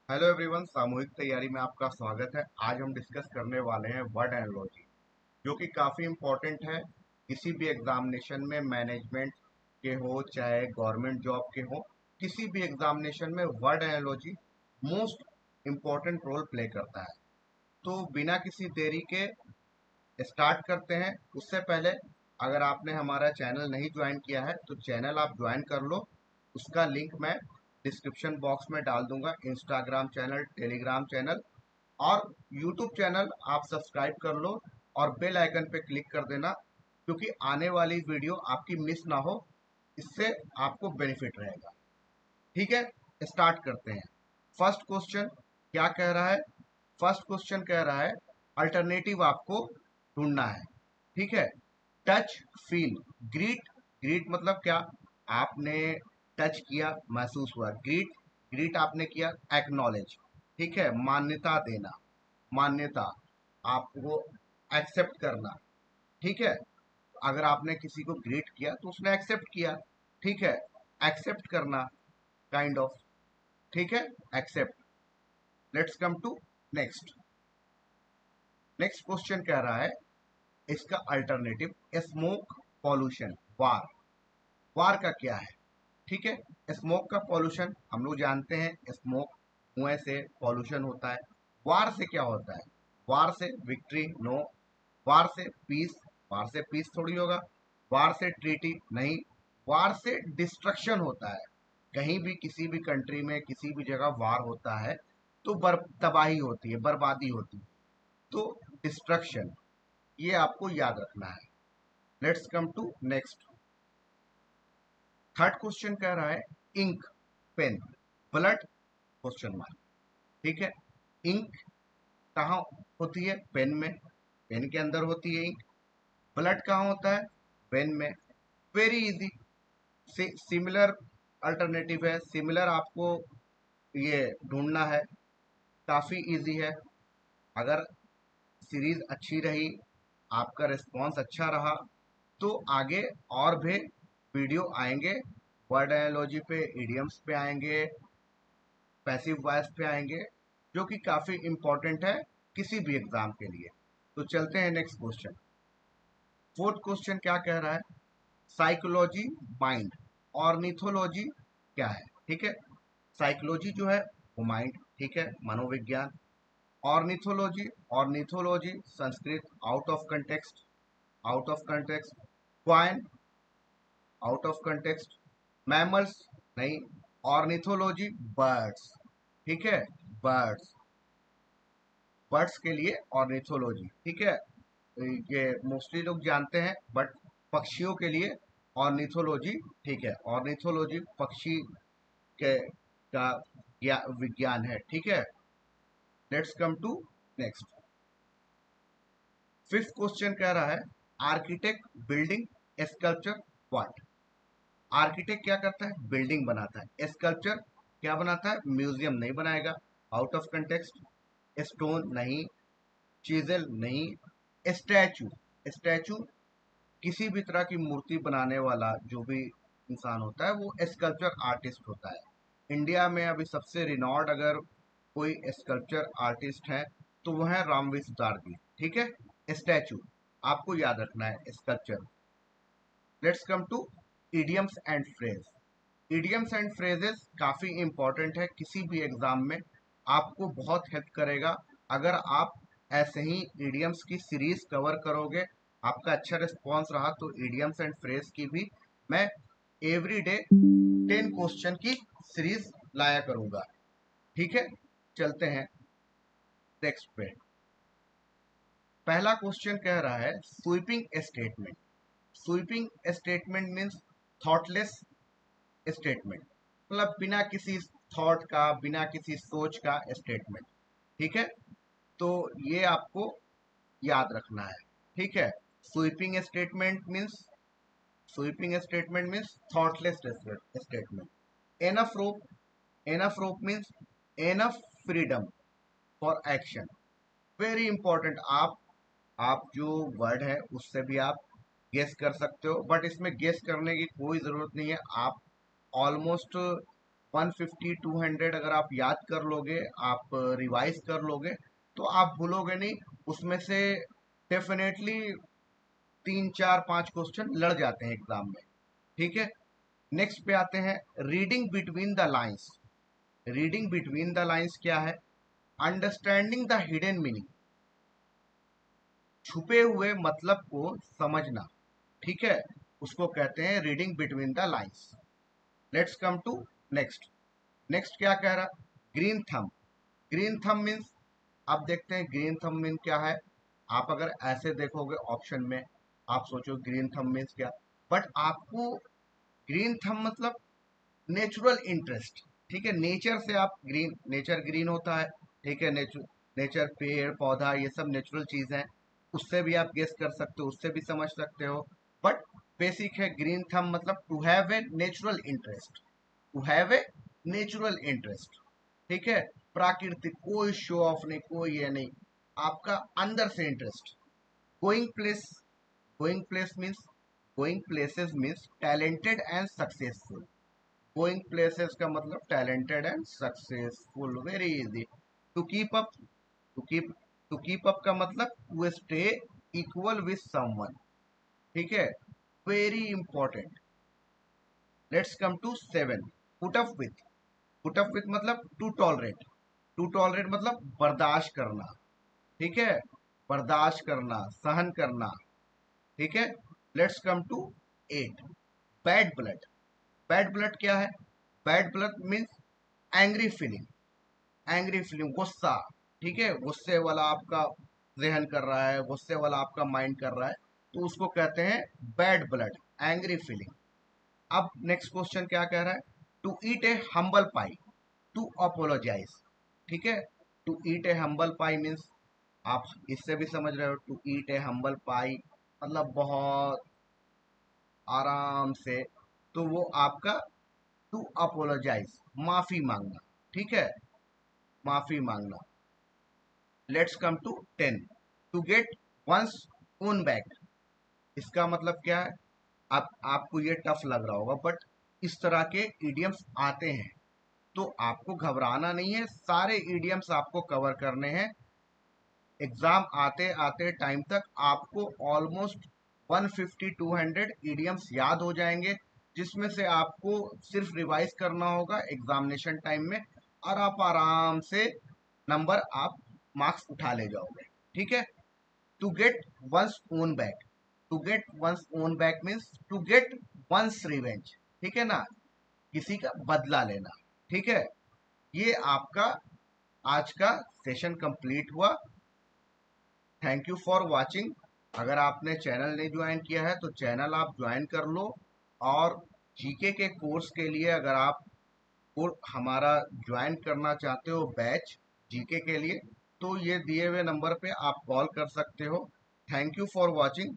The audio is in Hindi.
हेलो एवरीवन, सामूहिक तैयारी में आपका स्वागत है। आज हम डिस्कस करने वाले हैं वर्ड एनालॉजी, जो कि काफ़ी इम्पोर्टेंट है। किसी भी एग्जामिनेशन में, मैनेजमेंट के हो चाहे गवर्नमेंट जॉब के हो, किसी भी एग्जामिनेशन में word analogy most important role play करता है। तो बिना किसी देरी के स्टार्ट करते हैं। उससे पहले अगर आपने हमारा चैनल नहीं ज्वाइन किया है तो चैनल आप ज्वाइन कर लो। उसका लिंक मैं डिस्क्रिप्शन बॉक्स में डाल दूंगा। इंस्टाग्राम चैनल, टेलीग्राम चैनल और यूट्यूब चैनल आप सब्सक्राइब कर लो और बेल आइकन पे क्लिक कर देना, क्योंकि आने वाली वीडियो आपकी मिस ना हो। इससे आपको बेनिफिट रहेगा। ठीक है, स्टार्ट करते हैं। फर्स्ट क्वेश्चन क्या कह रहा है? फर्स्ट क्वेश्चन कह रहा है अल्टरनेटिव आपको ढूंढना है। ठीक है, टच, फील, ग्रीट। ग्रीट मतलब क्या? आपने टच किया, महसूस हुआ। ग्रीट, ग्रीट आपने किया, एक्नॉलेज। ठीक है, मान्यता देना, मान्यता, आपको एक्सेप्ट करना। ठीक है, अगर आपने किसी को ग्रीट किया तो उसने एक्सेप्ट किया। ठीक है, एक्सेप्ट करना, काइंड ऑफ। ठीक है, except. Let's come to next. Next question कह रहा है इसका alternative smoke, pollution, war. War का क्या है? ठीक है, स्मोक का पॉल्यूशन हम लोग जानते हैं, स्मोक धुएं से पॉल्यूशन होता है। वार से क्या होता है? वार से विक्ट्री, नो। वार से पीस, वार से पीस थोड़ी होगा। वार से ट्रीटी, नहीं। वार से डिस्ट्रक्शन होता है। कहीं भी किसी भी कंट्री में किसी भी जगह वार होता है तो तबाही होती है, बर्बादी होती है। तो डिस्ट्रक्शन, ये आपको याद रखना है। Let's come to next. Third question कह रहा है ink, pen, blood, question mark. ठीक है, इंक कहाँ होती है? पेन में। पेन के अंदर होती है इंक। ब्लड कहाँ होता है? पेन में। Very easy. सिमिलर अल्टरनेटिव है, सिमिलर आपको ये ढूंढना है। काफी इजी है। अगर सीरीज अच्छी रही, आपका रिस्पांस अच्छा रहा, तो आगे और भी वीडियो आएंगे। वर्ड एनालॉजी पे, इडियम्स पे आएंगे, पैसिव वॉइस पे आएंगे, जो कि काफी इंपॉर्टेंट है किसी भी एग्जाम के लिए। तो चलते हैं नेक्स्ट क्वेश्चन। फोर्थ क्वेश्चन क्या कह रहा है? साइकोलॉजी, माइंड, ऑर्निथोलॉजी क्या है? ठीक है, साइकोलॉजी जो है वो माइंड, ठीक है, मनोविज्ञान। Ornithology, ornithology Sanskrit, out of context, out of context. Quine, out of context. Mammals, नहीं। Ornithology, birds. ठीक है, बर्ड्स, बर्ड्स के लिए ऑर्निथोलॉजी। ठीक है, ये मोस्टली लोग जानते हैं, बट पक्षियों के लिए ऑर्निथोलॉजी। ठीक है, ऑर्निथोलॉजी पक्षी के का विज्ञान है। ठीक है, let's come to next. Fifth question कह रहा है architect, building, sculpture, what. Architect क्या करता है? बिल्डिंग बनाता है। स्कल्पचर क्या बनाता है? म्यूजियम नहीं बनाएगा। Out of context. स्टोन, नहीं। चीजल, नहीं। स्टैचू, स्टैचू किसी भी तरह की मूर्ति बनाने वाला जो भी इंसान होता है वो स्कल्पचर आर्टिस्ट होता है। इंडिया में अभी सबसे रिनॉर्ड अगर कोई स्कल्पचर आर्टिस्ट है तो वो है रामवी सुतार जी। ठीक है, स्टैचू आपको याद रखना है, sculpture. Let's come to idioms and phrase. Idioms and phrases काफी इंपॉर्टेंट है किसी भी एग्जाम में, आपको बहुत हेल्प करेगा। अगर आप ऐसे ही इडियम्स की सीरीज कवर करोगे, आपका अच्छा रिस्पॉन्स रहा, तो इडियम्स एंड फ्रेज की भी मैं एवरी डे 10 क्वेश्चन की सीरीज लाया करूंगा। ठीक है, चलते हैं नेक्स्ट पे। पहला क्वेश्चन कह रहा है sweeping statement. Sweeping statement means thoughtless statement, मतलब बिना किसी थॉट का, बिना किसी सोच का स्टेटमेंट। ठीक है, तो ये आपको याद रखना है। ठीक है, sweeping statement means, sweeping statement means thoughtless statement. Enough rope, enough rope means enough freedom for action. Very important. आप जो वर्ड है उससे भी आप गेस कर सकते हो, बट इसमें गेस करने की कोई जरूरत नहीं है। आप ऑलमोस्ट 150 200 अगर आप याद कर लोगे, आप रिवाइज कर लोगे, तो आप भूलोगे नहीं। उसमें से डेफिनेटली 3 4 5 क्वेश्चन लड़ जाते हैं एग्जाम में। ठीक है, नेक्स्ट पे आते हैं, reading between the lines. Reading between the lines क्या है? अंडरस्टैंडिंग द हिडन मीनिंग, छुपे हुए मतलब को समझना। ठीक है, उसको कहते हैं reading between the lines. Let's come to next. Next क्या कह रहा? Green thumb. Green thumb means, आप देखते हैं ग्रीन थंब मीन क्या है। आप अगर ऐसे देखोगे ऑप्शन में, आप सोचो ग्रीन थंब मीन्स क्या, बट आपको ग्रीन थंब मतलब नेचुरल इंटरेस्ट। ठीक है, नेचर से आप ग्रीन, नेचर ग्रीन होता है। ठीक है, नेचर, नेचर पेड़ पौधा ये सब नेचुरल चीज है, उससे भी आप गेस कर सकते हो, उससे भी समझ सकते हो। बट बेसिक है ग्रीन थंब मतलब to have a natural interest, to have a natural interest. ठीक है, प्राकृतिक, कोई शो ऑफ नहीं, कोई ये नहीं, आपका अंदर से interest. Going place, going place means, going places means talented and successful. Going places का मतलब talented and successful, very easy. To keep up, to keep, to keep up का मतलब to stay equal with someone. ठीक है, very important. Let's come to 7, put up with. Put up with मतलब टू टॉलरेट। टू टॉलरेट मतलब बर्दाश्त करना। ठीक है, बर्दाश्त करना, सहन करना। ठीक है, let's come to 8, bad blood. Bad blood क्या है? Bad blood means angry feeling, angry feeling, गुस्सा। ठीक है, गुस्से वाला आपका जहन कर रहा है, गुस्से वाला आपका माइंड कर रहा है, तो उसको कहते हैं बैड ब्लड, एंग्री फीलिंग। अब नेक्स्ट क्वेश्चन क्या कह रहा है? To eat a humble pie, to apologise. ठीक है, to eat a humble pie means, आप इससे भी समझ रहे हो, टू ईट ए हम्बल पाई मतलब बहुत आराम से, तो वो आपका टू अपोलोजाइज, माफी मांगना। ठीक है, माफी मांगना। Let's come to 10, to get one's own back. इसका मतलब क्या है? अब आपको ये टफ लग रहा होगा, बट इस तरह के इडियम्स आते हैं, तो आपको घबराना नहीं है, सारे इडियम्स आपको कवर करने हैं। एग्जाम आते आते टाइम तक आपको ऑलमोस्ट 150 200 इडियम्स याद हो जाएंगे, जिसमें से आपको सिर्फ रिवाइज करना होगा एग्जामिनेशन टाइम में, और आप आराम से नंबर, आप मार्क्स उठा ले जाओगे। ठीक है, to get one's own back, to get one's own back means to get one's revenge. ठीक है ना, किसी का बदला लेना। ठीक है, ये आपका आज का सेशन कंप्लीट हुआ। Thank you for watching. अगर आपने चैनल नहीं ज्वाइन किया है तो चैनल आप ज्वाइन कर लो, और जीके के कोर्स के लिए अगर आप हमारा ज्वाइन करना चाहते हो बैच जीके के लिए, तो ये दिए हुए नंबर पे आप कॉल कर सकते हो। Thank you for watching.